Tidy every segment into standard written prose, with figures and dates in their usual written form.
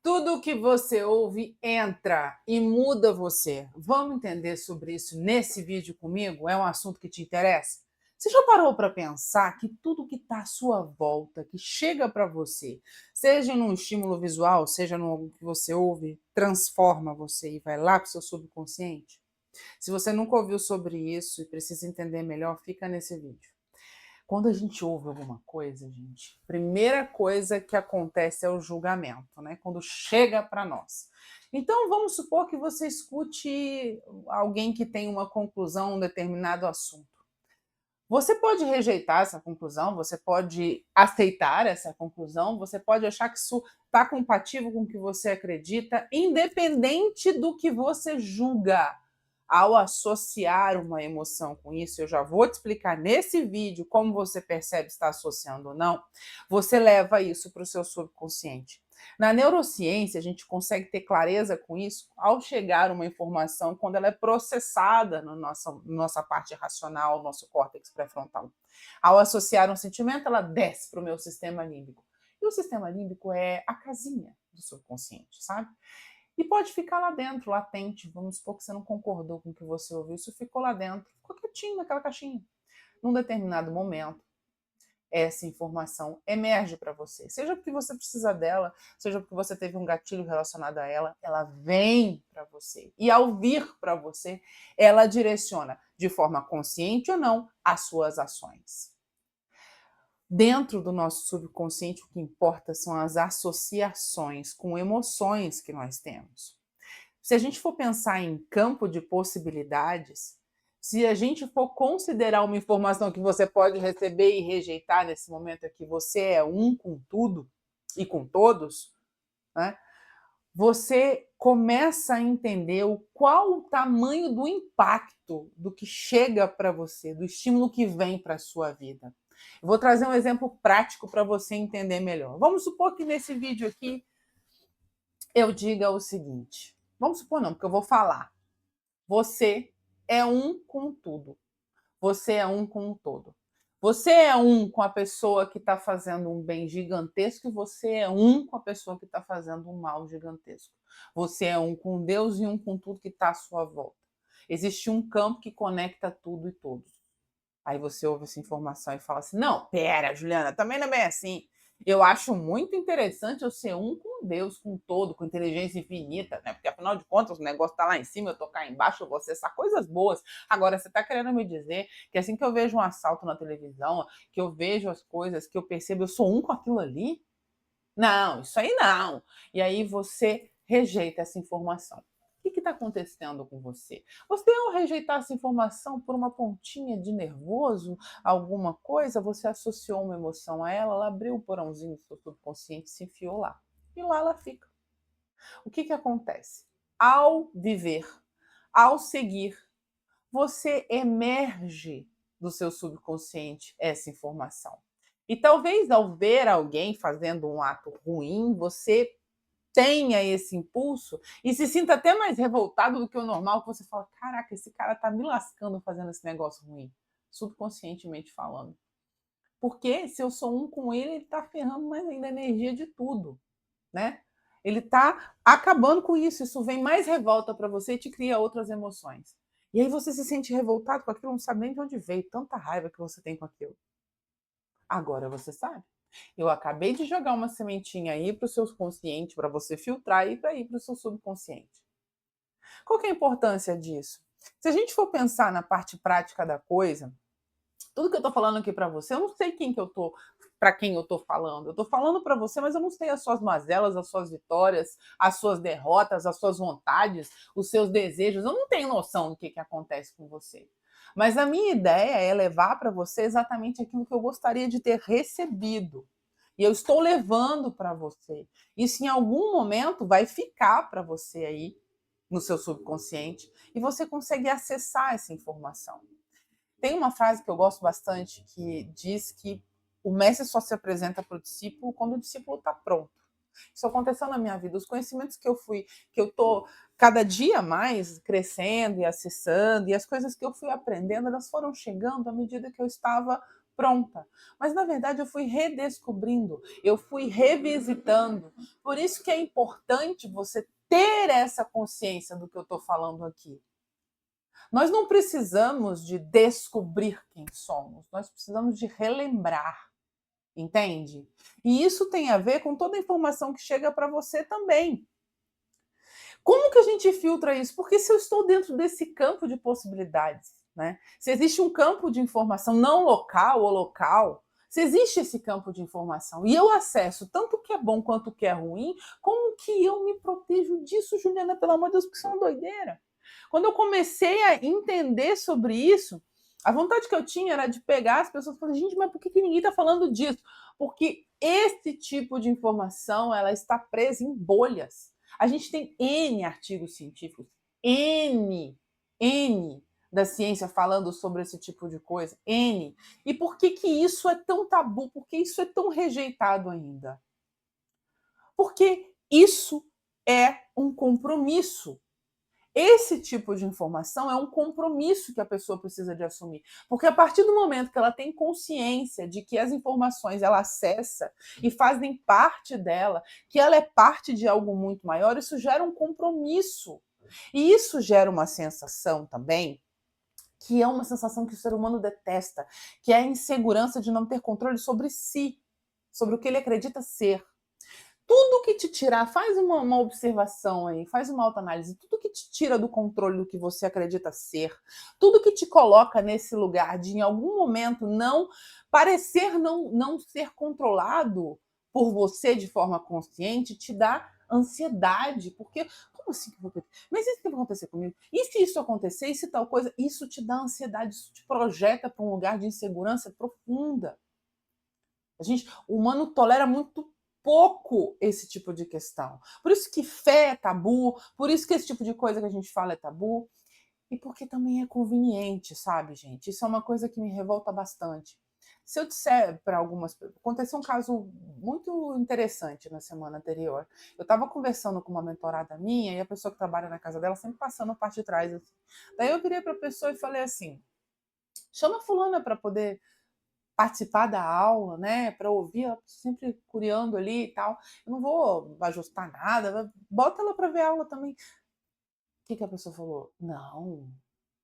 Tudo que você ouve entra e muda você. Vamos entender sobre isso nesse vídeo comigo? É um assunto que te interessa? Você já parou para pensar que tudo que está à sua volta, que chega para você, seja num estímulo visual, seja no que você ouve, transforma você e vai lá para o seu subconsciente? Se você nunca ouviu sobre isso e precisa entender melhor, fica nesse vídeo. Quando a gente ouve alguma coisa, gente, primeira coisa que acontece é o julgamento, né? Quando chega para nós. Então, vamos supor que você escute alguém que tem uma conclusão um determinado assunto. Você pode rejeitar essa conclusão, você pode aceitar essa conclusão, você pode achar que isso está compatível com o que você acredita, independente do que você julga. Ao associar uma emoção com isso, eu já vou te explicar nesse vídeo como você percebe se está associando ou não, você leva isso para o seu subconsciente. Na neurociência, a gente consegue ter clareza com isso ao chegar uma informação quando ela é processada na nossa parte racional, nosso córtex pré-frontal. Ao associar um sentimento, ela desce para o meu sistema límbico. E o sistema límbico é a casinha do subconsciente, sabe? E pode ficar lá dentro, latente. Vamos supor que você não concordou com o que você ouviu, isso ficou lá dentro, ficou quietinho naquela caixinha. Num determinado momento, essa informação emerge para você. Seja porque você precisa dela, seja porque você teve um gatilho relacionado a ela, ela vem para você. E ao vir para você, ela direciona, de forma consciente ou não, as suas ações. Dentro do nosso subconsciente, o que importa são as associações com emoções que nós temos. Se a gente for pensar em campo de possibilidades, se a gente for considerar uma informação que você pode receber e rejeitar nesse momento é que você é um com tudo e com todos, né? Você começa a entender qual o tamanho do impacto do que chega para você, do estímulo que vem para a sua vida. Eu vou trazer um exemplo prático para você entender melhor. Vamos supor que nesse vídeo aqui eu diga o seguinte. Vamos supor não, porque eu vou falar. Você é um com tudo. Você é um com o todo. Você é um com a pessoa que está fazendo um bem gigantesco e você é um com a pessoa que está fazendo um mal gigantesco. Você é um com Deus e um com tudo que está à sua volta. Existe um campo que conecta tudo e todos. Aí você ouve essa informação e fala assim: não, pera, Juliana, também não é bem assim. Eu acho muito interessante eu ser um com Deus, com todo, com inteligência infinita, né? Porque afinal de contas o negócio tá lá em cima, eu tô cá embaixo, eu vou acessar coisas boas. Agora, você tá querendo me dizer que assim que eu vejo um assalto na televisão, que eu vejo as coisas, que eu percebo, eu sou um com aquilo ali? Não, isso aí não. E aí você rejeita essa informação. O que está acontecendo com você? Você, ao rejeitar essa informação por uma pontinha de nervoso, alguma coisa, você associou uma emoção a ela, ela abriu o porãozinho do seu subconsciente e se enfiou lá. E lá ela fica. O que acontece? Ao viver, ao seguir, você emerge do seu subconsciente essa informação. E talvez ao ver alguém fazendo um ato ruim, você tenha esse impulso e se sinta até mais revoltado do que o normal, que você fala: caraca, esse cara tá me lascando fazendo esse negócio ruim, subconscientemente falando. Porque se eu sou um com ele, ele tá ferrando mais ainda a energia de tudo, né? Ele tá acabando com isso, isso vem mais revolta para você e te cria outras emoções. E aí você se sente revoltado com aquilo, não sabe nem de onde veio tanta raiva que você tem com aquilo. Agora você sabe. Eu acabei de jogar uma sementinha aí para o seu consciente, para você filtrar e para ir para o seu subconsciente. Qual que é a importância disso? Se a gente for pensar na parte prática da coisa, tudo que eu estou falando aqui para você, eu não sei para quem eu estou falando. Eu estou falando para você, mas eu não sei as suas mazelas, as suas vitórias, as suas derrotas, as suas vontades, os seus desejos. Eu não tenho noção do que acontece com você. Mas a minha ideia é levar para você exatamente aquilo que eu gostaria de ter recebido. E eu estou levando para você. Isso em algum momento vai ficar para você aí no seu subconsciente e você consegue acessar essa informação. Tem uma frase que eu gosto bastante que diz que o mestre só se apresenta para o discípulo quando o discípulo está pronto. Isso aconteceu na minha vida. Os conhecimentos que eu tô cada dia mais crescendo e acessando, e as coisas que eu fui aprendendo, elas foram chegando à medida que eu estava pronta. Mas, na verdade, eu fui redescobrindo, eu fui revisitando. Por isso que é importante você ter essa consciência do que eu estou falando aqui. Nós não precisamos de descobrir quem somos, nós precisamos de relembrar, entende? E isso tem a ver com toda a informação que chega para você também. Como que a gente filtra isso? Porque se eu estou dentro desse campo de possibilidades, né? Se existe um campo de informação não local ou local, se existe esse campo de informação e eu acesso tanto o que é bom quanto o que é ruim, como que eu me protejo disso, Juliana? Pelo amor de Deus, porque isso é uma doideira. Quando eu comecei a entender sobre isso, a vontade que eu tinha era de pegar as pessoas e falar, gente, mas por que ninguém está falando disso? Porque esse tipo de informação ela está presa em bolhas. A gente tem N artigos científicos, N da ciência falando sobre esse tipo de coisa, N. E por que isso é tão tabu? Por que isso é tão rejeitado ainda? Porque isso é um compromisso. Esse tipo de informação é um compromisso que a pessoa precisa de assumir. Porque a partir do momento que ela tem consciência de que as informações ela acessa e fazem parte dela, que ela é parte de algo muito maior, isso gera um compromisso. E isso gera uma sensação também, que é uma sensação que o ser humano detesta, que é a insegurança de não ter controle sobre si, sobre o que ele acredita ser. Tudo que te tirar, faz uma observação aí, faz uma autoanálise, tudo que te tira do controle do que você acredita ser, tudo que te coloca nesse lugar de em algum momento não parecer não ser controlado por você de forma consciente, te dá ansiedade, porque como assim que eu vou ter? Mas isso que vai acontecer comigo? E se isso acontecer, e se tal coisa? Isso te dá ansiedade, isso te projeta para um lugar de insegurança profunda. O humano tolera muito pouco esse tipo de questão. Por isso que fé é tabu, por isso que esse tipo de coisa que a gente fala é tabu, e porque também é conveniente, sabe, gente? Isso é uma coisa que me revolta bastante. Se eu disser para algumas pessoas. Aconteceu um caso muito interessante na semana anterior. Eu estava conversando com uma mentorada minha e a pessoa que trabalha na casa dela sempre passando a parte de trás. Assim. Daí eu virei para a pessoa e falei assim: chama a fulana para poder participar da aula, né, para ouvir, ela sempre curiando ali e tal. Eu não vou ajustar nada, bota ela para ver a aula também. O que a pessoa falou? Não,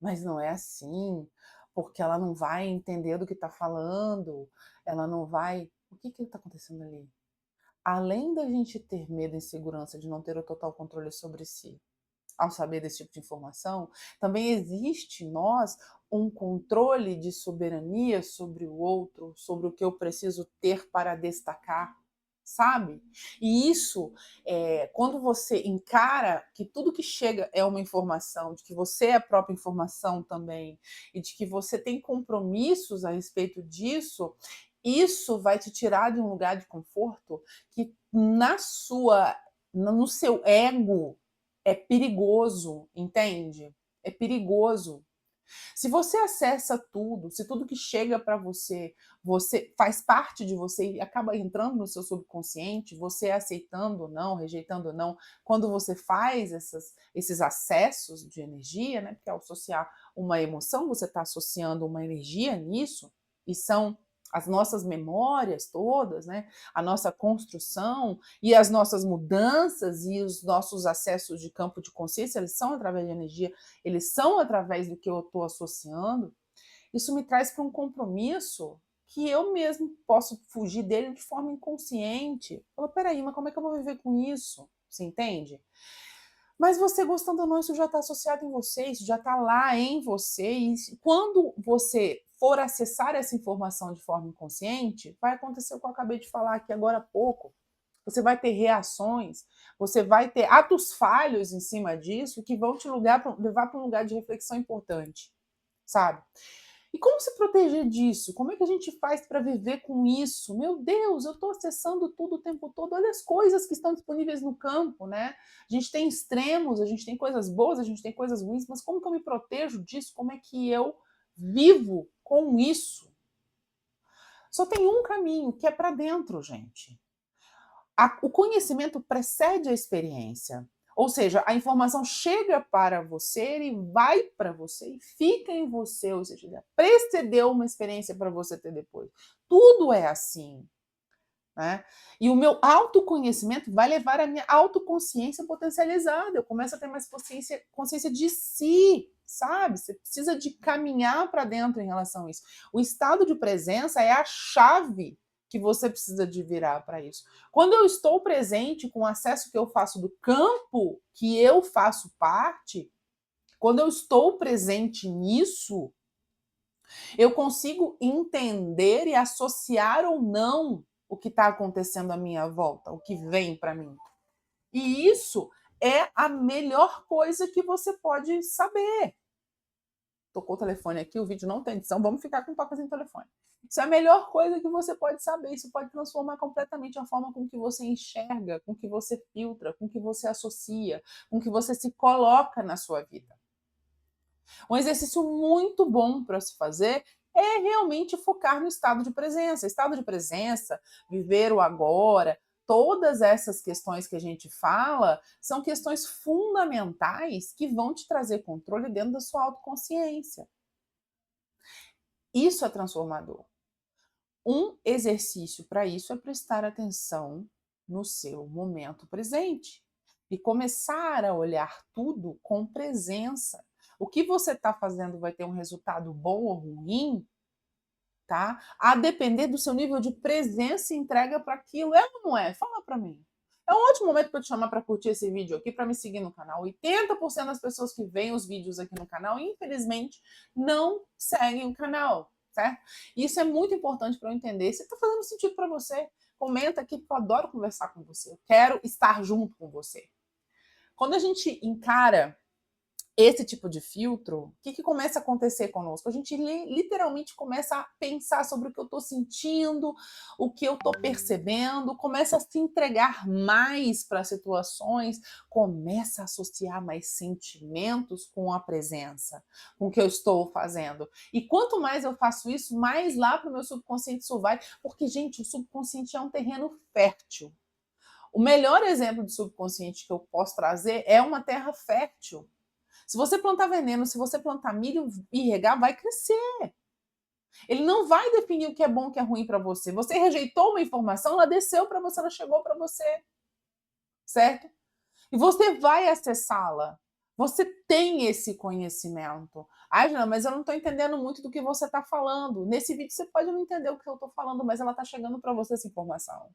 mas não é assim, porque ela não vai entender do que está falando, ela não vai. O que está acontecendo ali? Além da gente ter medo e insegurança de não ter o total controle sobre si, ao saber desse tipo de informação, também existe em nós um controle de soberania sobre o outro, sobre o que eu preciso ter para destacar, sabe? E isso, quando você encara que tudo que chega é uma informação, de que você é a própria informação também, e de que você tem compromissos a respeito disso, isso vai te tirar de um lugar de conforto que no seu ego é perigoso, entende? É perigoso. Se você acessa tudo, se tudo que chega para você, você faz parte de você e acaba entrando no seu subconsciente, você aceitando ou não, rejeitando ou não, quando você faz esses acessos de energia, né? Porque ao associar uma emoção, você está associando uma energia nisso, e são as nossas memórias todas, né? A nossa construção e as nossas mudanças e os nossos acessos de campo de consciência, eles são através de energia, eles são através do que eu estou associando. Isso me traz para um compromisso que eu mesmo posso fugir dele de forma inconsciente. Fala, peraí, mas como é que eu vou viver com isso? Você entende? Mas você gostando ou não, isso já está associado em você, isso já está lá em você. E quando você for acessar essa informação de forma inconsciente, vai acontecer o que eu acabei de falar aqui agora há pouco. Você vai ter reações, você vai ter atos falhos em cima disso que vão te levar para um lugar de reflexão importante, sabe? E como se proteger disso? Como é que a gente faz para viver com isso? Meu Deus, eu estou acessando tudo o tempo todo. Olha as coisas que estão disponíveis no campo, né? A gente tem extremos, a gente tem coisas boas, a gente tem coisas ruins, mas como que eu me protejo disso? Como é que eu vivo com isso? Só tem um caminho, que é para dentro, gente. O conhecimento precede a experiência. Ou seja, a informação chega para você e vai para você e fica em você, ou seja, ele precedeu uma experiência para você ter depois. Tudo é assim. Né? E o meu autoconhecimento vai levar a minha autoconsciência potencializada. Eu começo a ter mais consciência de si, sabe? Você precisa de caminhar para dentro em relação a isso. O estado de presença é a chave que você precisa de virar para isso. Quando eu estou presente com o acesso que eu faço do campo que eu faço parte, quando eu estou presente nisso, eu consigo entender e associar ou não o que está acontecendo à minha volta, o que vem para mim. E isso é a melhor coisa que você pode saber. Tocou o telefone aqui, o vídeo não tem edição, vamos ficar com tocas em telefone. Isso é a melhor coisa que você pode saber. Isso pode transformar completamente a forma com que você enxerga, com que você filtra, com que você associa, com que você se coloca na sua vida. Um exercício muito bom para se fazer é realmente focar no estado de presença. Estado de presença, viver o agora, todas essas questões que a gente fala são questões fundamentais que vão te trazer controle dentro da sua autoconsciência. Isso é transformador. Um exercício para isso é prestar atenção no seu momento presente e começar a olhar tudo com presença. O que você está fazendo vai ter um resultado bom ou ruim, tá? A depender do seu nível de presença e entrega para aquilo. É ou não é? Fala para mim. É um ótimo momento para te chamar para curtir esse vídeo aqui, para me seguir no canal. 80% das pessoas que veem os vídeos aqui no canal, infelizmente, não seguem o canal, certo? Isso é muito importante para eu entender se está fazendo sentido para você. Comenta aqui, porque eu adoro conversar com você. Eu quero estar junto com você. Quando a gente encara esse tipo de filtro, o que começa a acontecer conosco? A gente literalmente começa a pensar sobre o que eu estou sentindo, o que eu estou percebendo, começa a se entregar mais para situações, começa a associar mais sentimentos com a presença, com o que eu estou fazendo. E quanto mais eu faço isso, mais lá para o meu subconsciente isso vai, porque, gente, o subconsciente é um terreno fértil. O melhor exemplo de subconsciente que eu posso trazer é uma terra fértil. Se você plantar veneno, se você plantar milho e regar, vai crescer. Ele não vai definir o que é bom e o que é ruim para você. Você rejeitou uma informação, ela desceu para você, ela chegou para você. Certo? E você vai acessá-la. Você tem esse conhecimento. Ai, Jana, mas eu não estou entendendo muito do que você está falando. Nesse vídeo você pode não entender o que eu estou falando, mas ela está chegando para você essa informação.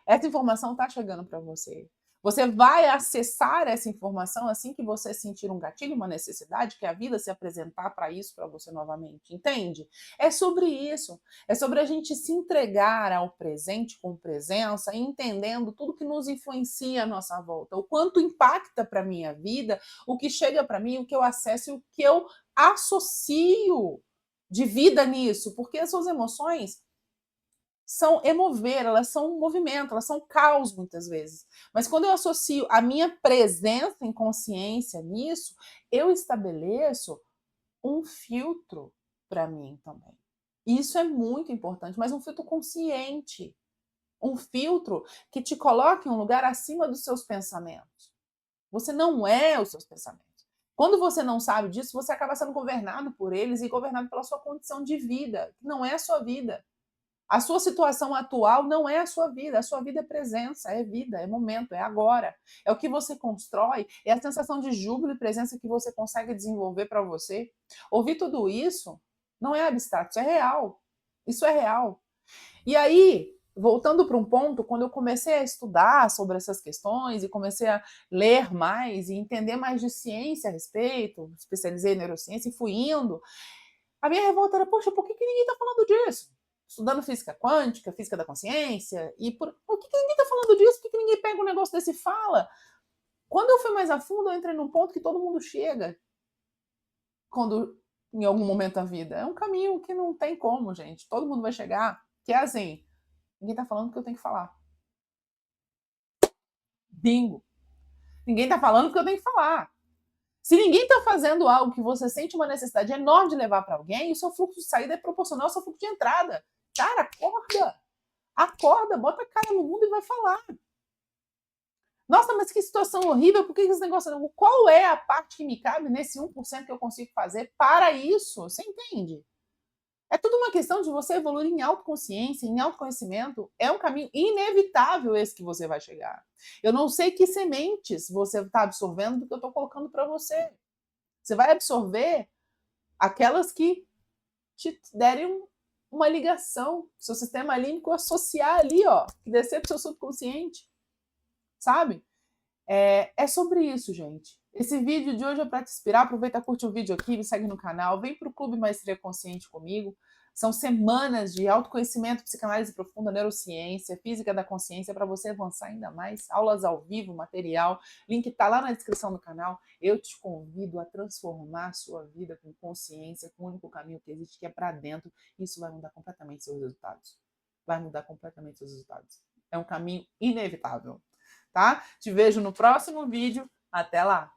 Essa informação está chegando para você. Você vai acessar essa informação assim que você sentir um gatilho, uma necessidade, que a vida se apresentar para isso para você novamente, entende? É sobre isso. É sobre a gente se entregar ao presente com presença, entendendo tudo que nos influencia à nossa volta, o quanto impacta para a minha vida, o que chega para mim, o que eu acesso e o que eu associo de vida nisso, porque as suas emoções são emover, elas são movimento, elas são caos muitas vezes. Mas quando eu associo a minha presença em consciência nisso, eu estabeleço um filtro para mim também. Isso é muito importante, mas um filtro consciente. Um filtro que te coloque em um lugar acima dos seus pensamentos. Você não é os seus pensamentos. Quando você não sabe disso, você acaba sendo governado por eles e governado pela sua condição de vida, que não é a sua vida. A sua situação atual não é a sua vida é presença, é vida, é momento, é agora. É o que você constrói, é a sensação de júbilo e presença que você consegue desenvolver para você. Ouvir tudo isso não é abstrato, isso é real. Isso é real. E aí, voltando para um ponto, quando eu comecei a estudar sobre essas questões e comecei a ler mais e entender mais de ciência a respeito, especializei em neurociência e fui indo, a minha revolta era, poxa, por que ninguém está falando disso? Estudando física quântica, física da consciência, e por que ninguém está falando disso? Por que ninguém pega um negócio desse e fala? Quando eu fui mais a fundo, eu entrei num ponto que todo mundo chega quando em algum momento da vida. É um caminho que não tem como, gente. Todo mundo vai chegar, que é assim, ninguém está falando o que eu tenho que falar. Bingo. Ninguém está falando o que eu tenho que falar. Se ninguém está fazendo algo que você sente uma necessidade enorme de levar para alguém, o seu fluxo de saída é proporcional ao seu fluxo de entrada. Cara, acorda! Acorda, bota a cara no mundo e vai falar. Nossa, mas que situação horrível, por que esse negócio... Qual é a parte que me cabe nesse 1% que eu consigo fazer para isso? Você entende? É tudo uma questão de você evoluir em autoconsciência, em autoconhecimento. É um caminho inevitável esse que você vai chegar. Eu não sei que sementes você está absorvendo do que eu estou colocando para você. Você vai absorver aquelas que te derem uma ligação, seu sistema límbico associar ali, ó, que descer para o seu subconsciente, sabe? É sobre isso, gente. Esse vídeo de hoje é para te inspirar. Aproveita, curte o vídeo aqui, me segue no canal. Vem para o Clube Maestria Consciente comigo. São semanas de autoconhecimento, psicanálise profunda, neurociência, física da consciência, para você avançar ainda mais. Aulas ao vivo, material. Link está lá na descrição do canal. Eu te convido a transformar a sua vida com consciência, com o único caminho que existe, que é para dentro. Isso vai mudar completamente seus resultados. Vai mudar completamente seus resultados. É um caminho inevitável. Tá? Te vejo no próximo vídeo. Até lá!